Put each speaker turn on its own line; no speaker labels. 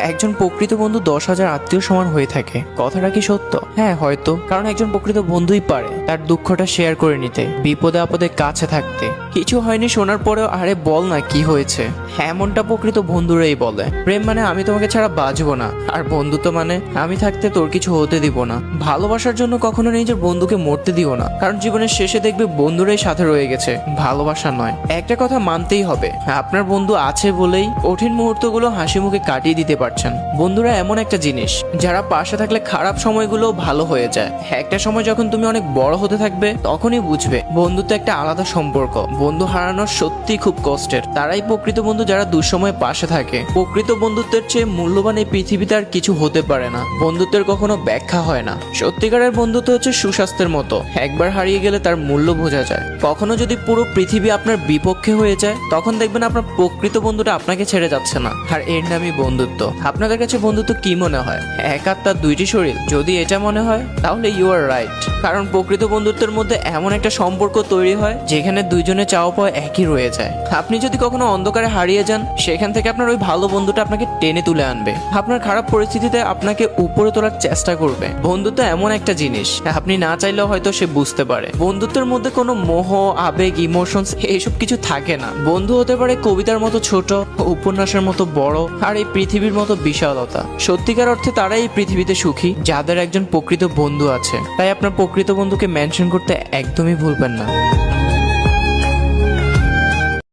একজন প্রকৃত বন্ধু 10,000 আত্মীয় সমান হয়ে থাকে, কথাটা কি সত্য? হ্যাঁ হয়তো, কারণ একজন প্রকৃত বন্ধুই পারে তার দুঃখটা শেয়ার করে নিতে, বিপদে আপদে কাছে থাকতে। কিছু হয়নি শোনার পরেও আরে বল না কি হয়েছে, এমনটা প্রকৃত বন্ধুরাই বলে। প্রেম মানে আমি তোমাকে ছাড়া বাঁচবো না, আর বন্ধুত্ব মানে আমি থাকতে তোর কিছু হতে দিব না। ভালোবাসার জন্য কখনো নিজের বন্ধুকে মরতে দিও না, কারণ জীবনের শেষে দেখবে বন্ধুরাই সাথে রয়ে গেছে, ভালোবাসা নয়। একটা কথা মানতেই হবে, আপনার বন্ধু আছে বলেই কঠিন মুহূর্তগুলো হাসি মুখে কাটিয়ে দিতে পারছেন। বন্ধুরা এমন একটা জিনিস যারা পাশে থাকলে খারাপ সময়গুলো ভালো হয়ে যায়। একটা সময় যখন তুমি অনেক বড় হতে থাকবে তখনই বুঝবে বন্ধুত্ব একটা আলাদা সম্পর্ক। বন্ধু হারানো সত্যি খুব কষ্টের। তারাই প্রকৃত বন্ধু যারা দুঃসময়ে পাশে থাকে। প্রকৃত বন্ধুত্বের চেয়ে মূল্যবান এই পৃথিবীতে আর কিছু হতে পারে না। বন্ধুত্বের কখনো ব্যাখ্যা হয় না। সত্যিকারের বন্ধুত্ব হচ্ছে সুস্বাস্থ্যের মতো, একবার হারিয়ে গেলে তার মূল্য বোঝা যায়। কখনো যদি পুরো পৃথিবী আপনার বিপক্ষে হয়ে যায় তখন দেখবেন আপনার প্রকৃত বন্ধুটা আপনাকে ছেড়ে যাচ্ছে না, আর এর নামই বন্ধুত্ব। আপনাদের কাছে বন্ধুত্ব কি মনে হয়? এক আত্মার দুইটি শরীর? যদি এটা মনে হয় তাহলে ইউ আর রাইট, কারণ প্রকৃত বন্ধুত্বের মধ্যে এমন একটা সম্পর্ক তৈরি হয় যেখানে দুইজনে চাওয়া পাওয়া একই রয়ে যায়। আপনি যদি কখনো অন্ধকারে হারিয়ে যান সেখান থেকে আপনার ওই ভালো বন্ধুটা আপনাকে টেনে তুলে আনবে, আপনার খারাপ পরিস্থিতিতে আপনাকে উপরে তোলার চেষ্টা করবে। বন্ধুত্ব এমন একটা জিনিস আপনি না চাইলেও হয়তো সে বুঝতে পারে। বন্ধুত্বের মধ্যে কোনো মোহ, আবেগ, ইমোশনস এইসব কিছু থাকে না। বন্ধু হতে পারে কবিতার মতো ছোট, উপন্যাসের মতো বড়, আর এই পৃথিবীর মতো বিশালতা। সত্যিকার অর্থে তারাই এই পৃথিবীতে সুখী যাদের একজন প্রকৃত বন্ধু আছে। তাই আপনার প্রকৃত বন্ধুকে মেনশন করতে একদমই ভুলবেন না।